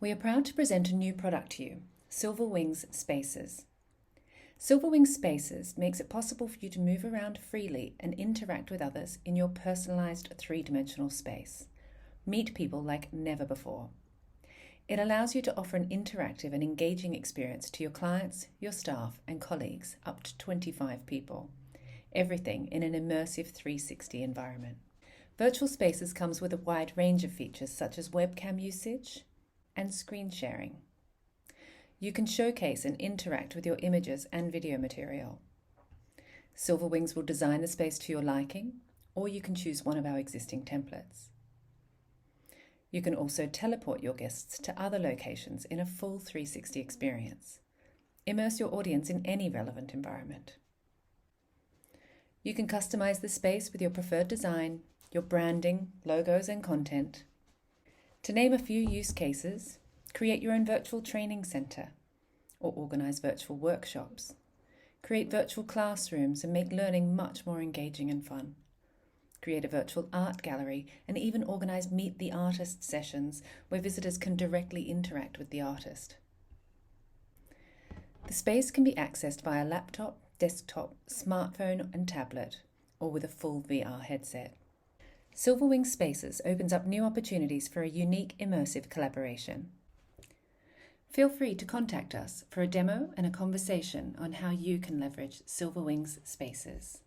We are proud to present a new product to you, Silverwings Spaces. Silverwings Spaces makes it possible for you to move around freely and interact with others in your personalised three-dimensional space. Meet people like never before. It allows you to offer an interactive and engaging experience to your clients, your staff and colleagues, up to 25 people. Everything in an immersive 360 environment. Virtual Spaces comes with a wide range of features such as webcam usage and screen sharing. You can showcase and interact with your images and video material. Silverwings will design the space to your liking, or you can choose one of our existing templates. You can also teleport your guests to other locations in a full 360 experience. Immerse your audience in any relevant environment. You can customize the space with your preferred design, your branding, logos and content. To name a few use cases, create your own virtual training centre or organise virtual workshops. Create virtual classrooms and make learning much more engaging and fun. Create a virtual art gallery and even organise Meet the Artist sessions where visitors can directly interact with the artist. The space can be accessed via laptop, desktop, smartphone and tablet, or with a full VR headset. Silverwings Spaces opens up new opportunities for a unique immersive collaboration. Feel free to contact us for a demo and a conversation on how you can leverage Silverwings Spaces.